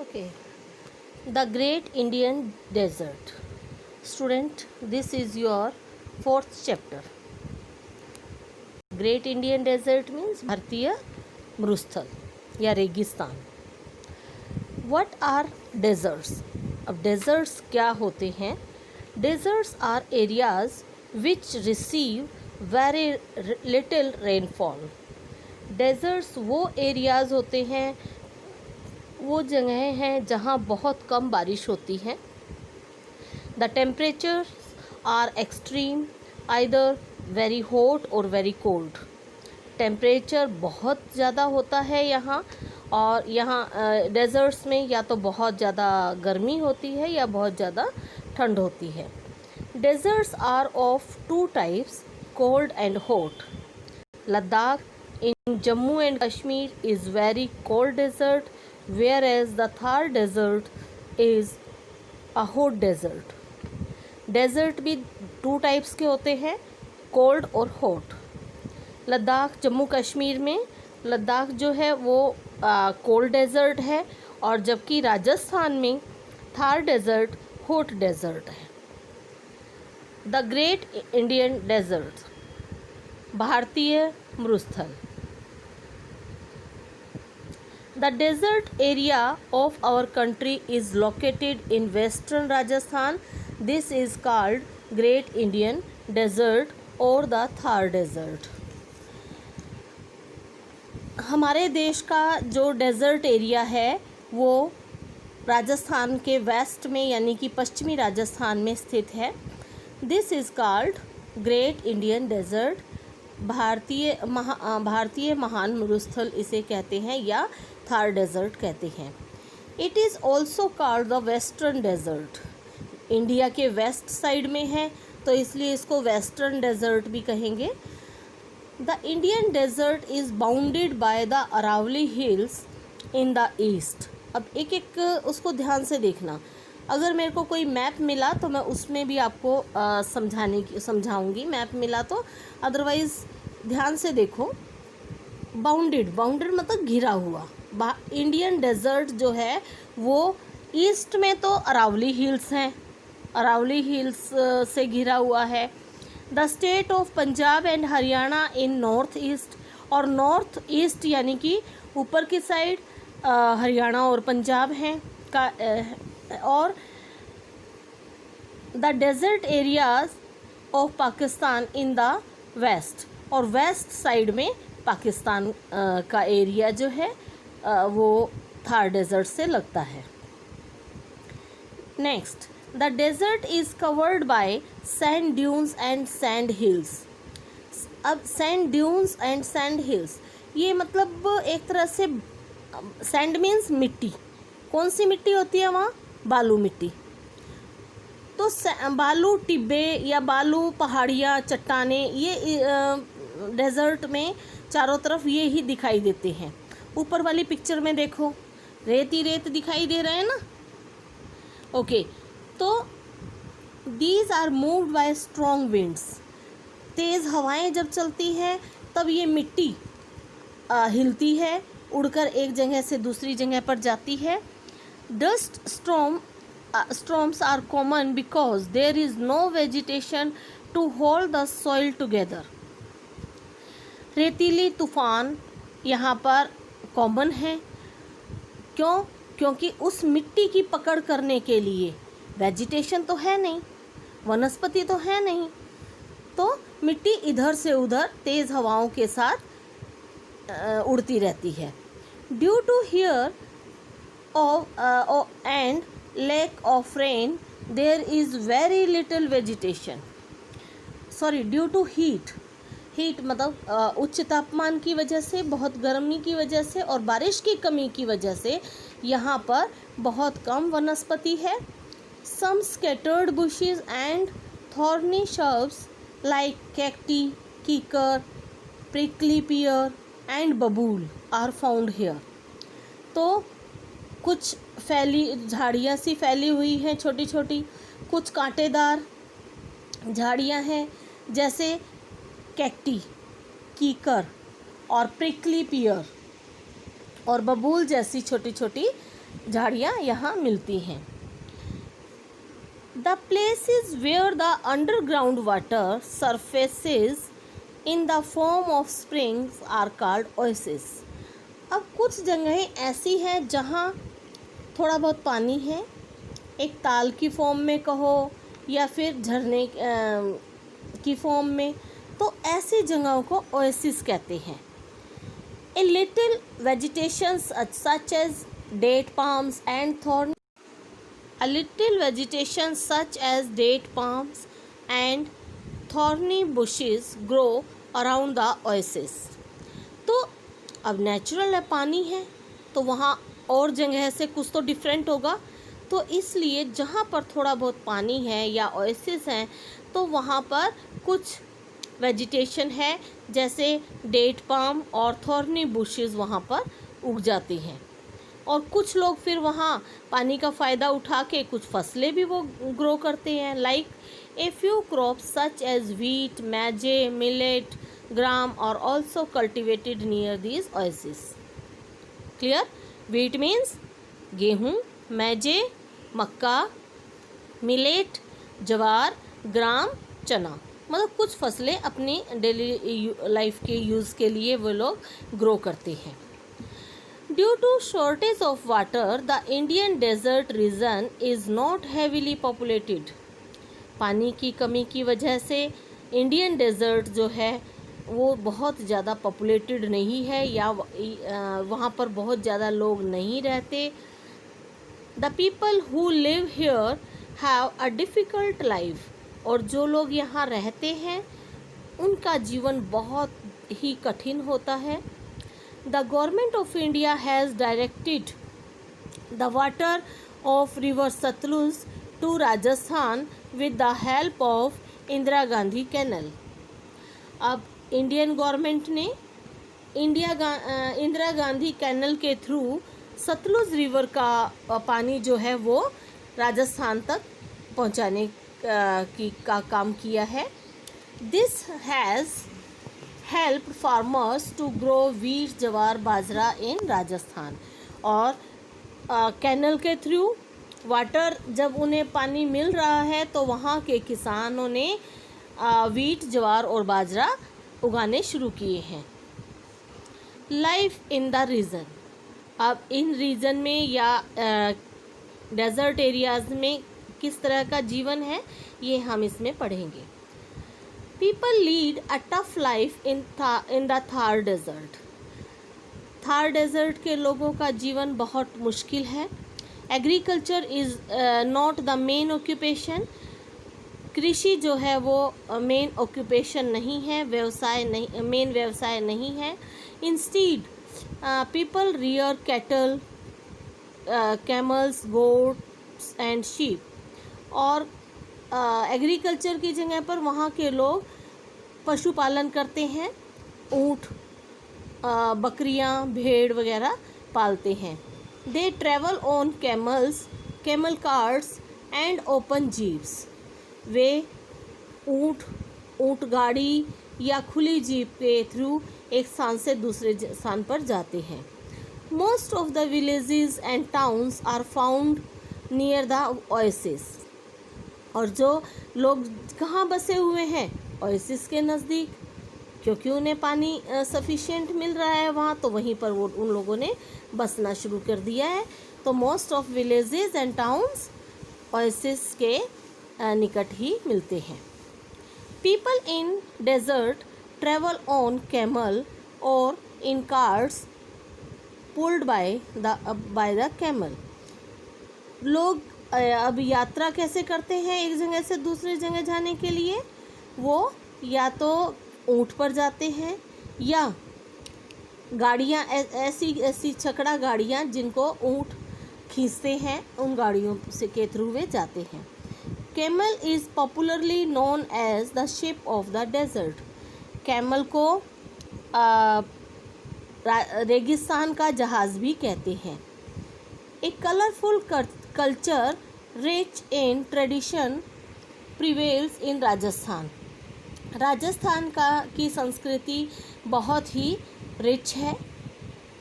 Okay, the Great Indian Desert. Student, this is your fourth chapter. Great Indian Desert means भारतीय मरुस्थल या रेगिस्तान. What are deserts? अब deserts क्या होते हैं? Deserts are areas which receive very little rainfall. Deserts वो areas होते हैं, वो जगह हैं जहाँ बहुत कम बारिश होती है. The temperature are extreme, either very hot और वेरी कोल्ड. टेम्परेचर बहुत ज़्यादा होता है यहाँ, और यहाँ डेजर्ट्स में या तो बहुत ज़्यादा गर्मी होती है या बहुत ज़्यादा ठंड होती है. Deserts are of two types, cold and hot. Ladakh in Jammu and Kashmir is very cold desert, whereas the Thar desert is a hot desert. Desert भी टू टाइप्स के होते हैं, कोल्ड और हॉट. लद्दाख जम्मू कश्मीर में लद्दाख जो है वो कोल्ड डेजर्ट है, और जबकि राजस्थान में थार डेजर्ट हॉट डेजर्ट है. द ग्रेट इंडियन डेजर्ट, भारतीय मरुस्थल. The desert area of our country is located in western Rajasthan. This is called Great Indian Desert or the Thar Desert. हमारे देश का जो डेज़र्ट एरिया है वो राजस्थान के वेस्ट में यानी कि पश्चिमी राजस्थान में स्थित है. This is called Great Indian Desert. भारतीय महान मरुस्थल इसे कहते हैं या थार डेजर्ट कहते हैं. It is also called the western desert. India के वेस्ट साइड में है तो इसलिए इसको वेस्टर्न डेजर्ट भी कहेंगे. The Indian desert is bounded by the Aravalli hills in the east. अब एक एक उसको ध्यान से देखना. अगर मेरे को कोई मैप मिला तो मैं उसमें भी आपको समझाऊंगी. मैप मिला तो, अदरवाइज़ ध्यान से देखो. बाउंडेड मतलब घिरा हुआ. इंडियन डेजर्ट जो है वो ईस्ट में तो अरावली हिल्स हैं, अरावली हिल्स से घिरा हुआ है. The state of Punjab and Haryana in north east, और नॉर्थ ईस्ट यानी कि ऊपर की साइड हरियाणा और पंजाब हैं का. और the desert areas of Pakistan in the west, और वेस्ट साइड में पाकिस्तान का एरिया जो है वो थार डेजर्ट से लगता है. Next, the desert is covered by sand dunes and sand hills. अब sand dunes and sand hills ये मतलब एक तरह से, सैंड मीन्स मिट्टी. कौन सी मिट्टी होती है वहाँ? बालू मिट्टी. तो बालू टिब्बे या बालू पहाड़ियाँ, चट्टाने, ये डेजर्ट में चारों तरफ ये ही दिखाई देते हैं. ऊपर वाली पिक्चर में देखो, रेत ही रेत दिखाई दे रहे हैं ना. ओके, तो these are moved by strong winds. तेज़ हवाएं जब चलती हैं तब ये मिट्टी हिलती है, उड़कर एक जगह से दूसरी जगह पर जाती है. Dust storms are common because there is no vegetation to hold the soil together. रेतीली तूफान यहाँ पर कॉमन है. क्यों? क्योंकि उस मिट्टी की पकड़ करने के लिए वेजिटेशन तो है नहीं, वनस्पति तो है नहीं, तो मिट्टी इधर से उधर तेज़ हवाओं के साथ उड़ती रहती है. Due to here and lack of rain there is very little vegetation. Sorry, due to heat मतलब उच्च तापमान की वजह से, बहुत गर्मी की वजह से और बारिश की कमी की वजह से यहाँ पर बहुत कम वनस्पति है. some scattered bushes and thorny shrubs like cacti, कीकर, prickly pear and बबूल are found here. तो कुछ झाड़ियाँ सी फैली हुई हैं छोटी छोटी, कुछ कांटेदार झाड़ियाँ हैं जैसे कैक्टी, कीकर और प्रिकली पियर और बबूल जैसी छोटी छोटी झाड़ियाँ यहाँ मिलती हैं। The places where the underground water surfaces in the form of springs are called oases. अब कुछ जगहें ऐसी हैं जहाँ थोड़ा बहुत पानी है, एक ताल की फॉर्म में कहो या फिर झरने की फॉर्म में, तो ऐसी जगहों को ओएसिस कहते हैं। A little vegetation such as date palms and thorn A little vegetation such as date palms and thorny bushes grow around the oasis. तो अब नेचुरल है, पानी है, तो वहाँ और जगह से कुछ तो डिफरेंट होगा, तो इसलिए जहाँ पर थोड़ा बहुत पानी है या ओएसिस हैं तो वहाँ पर कुछ वेजिटेशन है, जैसे डेट पाम और थॉर्नी बुशेस वहाँ पर उग जाती हैं। और कुछ लोग फिर वहाँ पानी का फ़ायदा उठा के कुछ फसलें भी वो ग्रो करते हैं, like a few crops such as wheat, maize, millet, gram और also cultivated near these oasis. Clear? Wheat means गेहूँ, मैजे मक्का, मिलेट ज्वार, ग्राम चना, मतलब कुछ फसलें अपनी डेली लाइफ के यूज़ के लिए वो लोग ग्रो करते हैं। Due to shortage of water, the Indian desert region is not heavily populated. पानी की कमी की वजह से इंडियन डेजर्ट जो है वो बहुत ज़्यादा पॉपुलेटेड नहीं है या वहाँ पर बहुत ज़्यादा लोग नहीं रहते। The people who live here have a difficult life. और जो लोग यहाँ रहते हैं उनका जीवन बहुत ही कठिन होता है। The government of India has directed the water of river Satluj to Rajasthan with the help of Indira Gandhi canal. अब इंडियन गवर्नमेंट ने इंदिरा गांधी कैनल के थ्रू सतलुज रिवर का पानी जो है वो राजस्थान तक पहुंचाने का काम किया है। This has help farmers to grow wheat, jowar, bajra इन राजस्थान। और कैनल के थ्रू वाटर जब उन्हें पानी मिल रहा है तो वहाँ के किसानों ने वीट, ज्वार और बाजरा उगाने शुरू किए हैं। लाइफ इन द रीजन, अब इन रीजन में या डेजर्ट एरियाज़ में किस तरह का जीवन है ये हम इसमें पढ़ेंगे। People lead a tough life in the Thar desert. Thar desert के लोगों का जीवन बहुत मुश्किल है। Agriculture is not the main occupation, कृषि जो है वो मेन ऑक्यूपेशन नहीं है, व्यवसाय नहीं, मेन व्यवसाय नहीं है। Instead people rear cattle, camels, goats and sheep. और एग्रीकल्चर की जगह पर वहाँ के लोग पशुपालन करते हैं, ऊँट, बकरियाँ, भेड़ वगैरह पालते हैं। They travel on camels, camel carts and open jeeps. वे ऊँट गाड़ी या खुली जीप के थ्रू एक स्थान से दूसरे स्थान पर जाते हैं। Most of the villages and towns are found near the oasis. और जो लोग कहाँ बसे हुए हैं? ओएसिस के नज़दीक, क्योंकि उन्हें पानी सफिशिएंट मिल रहा है वहाँ, तो वहीं पर वो उन लोगों ने बसना शुरू कर दिया है। तो most of villages and towns oasis के निकट ही मिलते हैं। People in desert travel on camel और in carts pulled by the camel. लोग अब यात्रा कैसे करते हैं एक जगह से दूसरी जगह जाने के लिए? वो या तो ऊँट पर जाते हैं या गाड़ियाँ, ऐसी छकड़ा गाड़ियाँ जिनको ऊँट खींचते हैं, उन गाड़ियों से के थ्रू वे जाते हैं। Camel is popularly known as the ship of the desert. Camel को रेगिस्तान का जहाज़ भी कहते हैं। A colourful culture rich in tradition prevails in Rajasthan. Rajasthan की संस्कृति बहुत ही रिच है।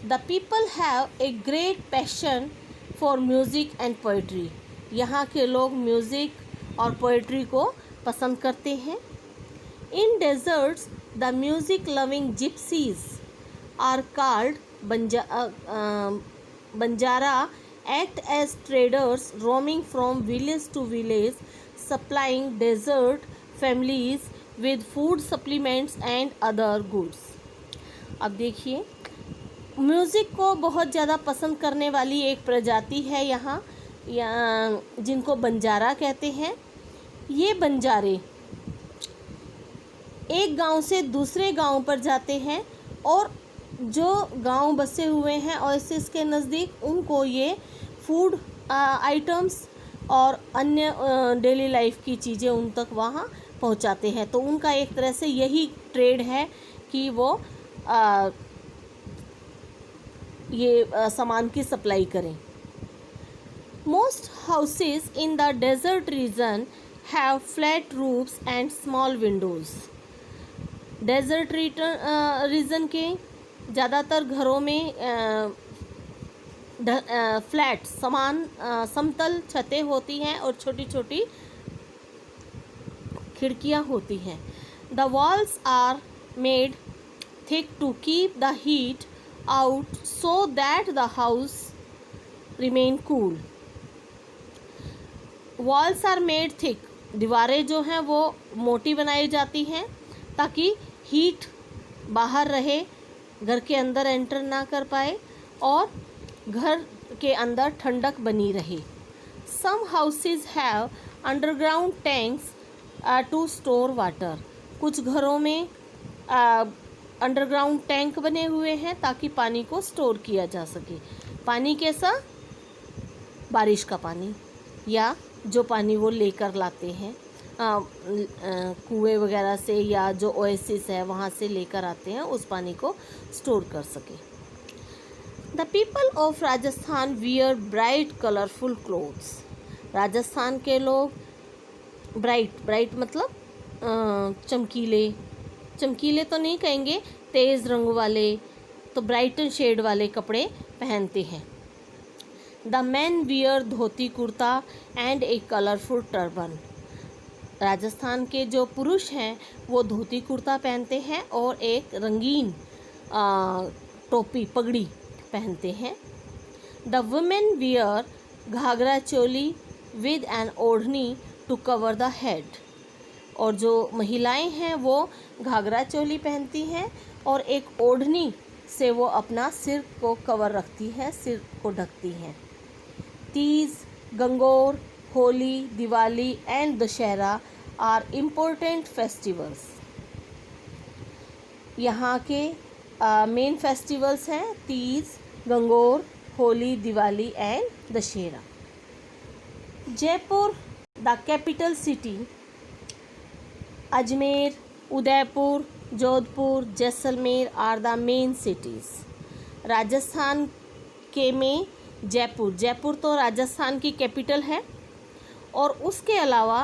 The people have a great passion for music and poetry. यहाँ के लोग म्यूज़िक और पोइट्री को पसंद करते हैं। In deserts the music loving gypsies are called Banjara, act as traders roaming from village to village, supplying desert families with food supplements and other goods। अब देखिए, म्यूज़िक को बहुत ज़्यादा पसंद करने वाली एक प्रजाति है यहाँ जिनको बंजारा कहते हैं। ये बंजारे एक गांव से दूसरे गांव पर जाते हैं और जो गांव बसे हुए हैं ओएसिस के नज़दीक उनको ये फूड आइटम्स और अन्य डेली लाइफ की चीज़ें उन तक वहाँ पहुँचाते हैं। तो उनका एक तरह से यही ट्रेड है कि वो सामान की सप्लाई करें। Most houses in the desert region have flat roofs and small windows. Desert region के ज़्यादातर घरों में फ्लैट समतल छतें होती हैं और छोटी छोटी खिड़कियां होती हैं। The walls are made thick to keep the heat out so that the house remain cool. Walls are made thick, दीवारें जो हैं वो मोटी बनाई जाती हैं ताकि हीट बाहर रहे, घर के अंदर एंटर ना कर पाए और घर के अंदर ठंडक बनी रहे। Some houses have underground tanks to store water. कुछ घरों में अंडरग्राउंड टैंक बने हुए हैं ताकि पानी को स्टोर किया जा सके। पानी कैसा? बारिश का पानी या जो पानी वो लेकर लाते हैं कुएं वगैरह से या जो ओएसिस है वहाँ से लेकर आते हैं, उस पानी को स्टोर कर सके। The people of Rajasthan wear bright colourful clothes. Rajasthan के लोग ब्राइट मतलब चमकीले तो नहीं कहेंगे, तेज़ रंग वाले, तो ब्राइट शेड वाले कपड़े पहनते हैं। The man wear dhoti kurta and A colourful turban. Rajasthan के जो पुरुष हैं वो धोती कुर्ता पहनते हैं और एक रंगीन टोपी पगड़ी पहनते हैं। The women wear ghagra choli with an odhni to cover the head. और जो महिलाएं हैं वो घाघरा चोली पहनती हैं और एक ओढ़नी से वो अपना सिर को कवर रखती है, सिर को ढकती हैं। Teej, Gangaur, Holi, Diwali and Dussehra are important festivals. यहाँ के मेन फेस्टिवल्स हैं Teej, Gangaur, Holi, Diwali and Dussehra. Jaipur the capital city, Ajmer, Udaipur, Jodhpur, Jaisalmer are the main cities. Rajasthan के में जयपुर तो राजस्थान की कैपिटल है और उसके अलावा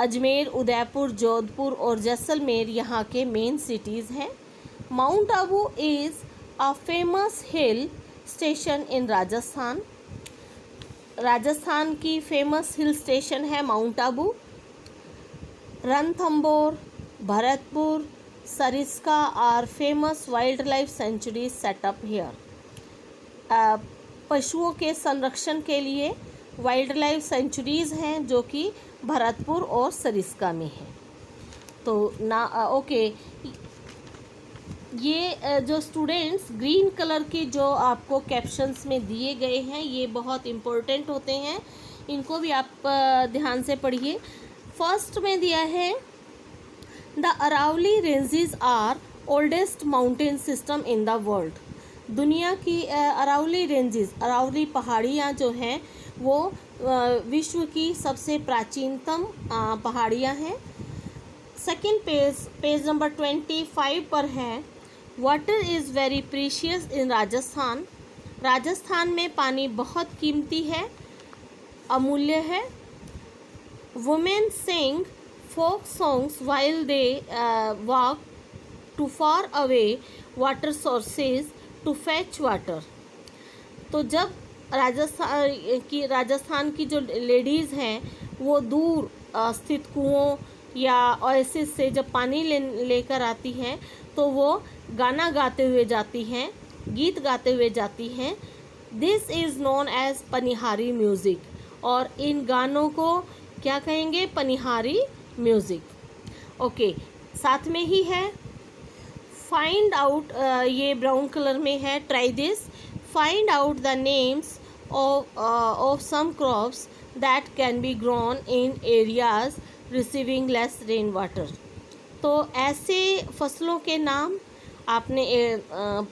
अजमेर, उदयपुर, जोधपुर और जैसलमेर यहाँ के मेन सिटीज़ हैं। Mount Abu is a famous hill station in Rajasthan. Rajasthan की फेमस हिल स्टेशन है Mount Abu. Ranthambore, Bharatpur, Sariska are famous wild life sanctuary set up here. पशुओं के संरक्षण के लिए वाइल्ड लाइफ सेंचुरीज़ हैं जो कि भरतपुर और सरिस्का में हैं। तो ओके, ये जो स्टूडेंट्स ग्रीन कलर के जो आपको कैप्शंस में दिए गए हैं ये बहुत इम्पोर्टेंट होते हैं, इनको भी आप ध्यान से पढ़िए। फर्स्ट में दिया है the Aravalli ranges are oldest mountain system in the world. दुनिया की अरावली रेंजेस, अरावली पहाड़ियाँ जो हैं वो विश्व की सबसे प्राचीनतम पहाड़ियाँ हैं। सेकंड पेज नंबर 25 पर है water is very precious in Rajasthan. Rajasthan में पानी बहुत कीमती है, अमूल्य है। Women sing folk songs while they walk to far away water sources to fetch water. तो जब राजस्थान की जो लेडीज़ हैं वो दूर स्थित कुओं या ओएसिस से जब पानी लेकर आती हैं तो वो गाना गाते हुए जाती हैं, गीत गाते हुए जाती हैं। This is known as Panihari music, और इन गानों को क्या कहेंगे? पनिहारी म्यूज़िक। ओके, साथ में ही है फाइंड आउट, ये ब्राउन कलर में है, try this. Find out the names of some crops that can be grown in areas receiving less rainwater। तो ऐसे फसलों के नाम आपने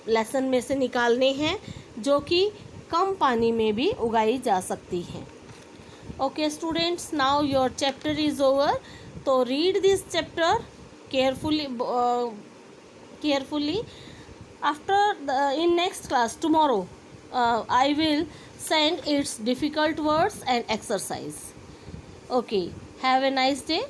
लेसन में से निकालने हैं जो कि कम पानी में भी उगाई जा सकती हैं। Okay students, now your chapter is over. तो read this chapter carefully. After in next class tomorrow, I will send its difficult words and exercise. Okay, have a nice day.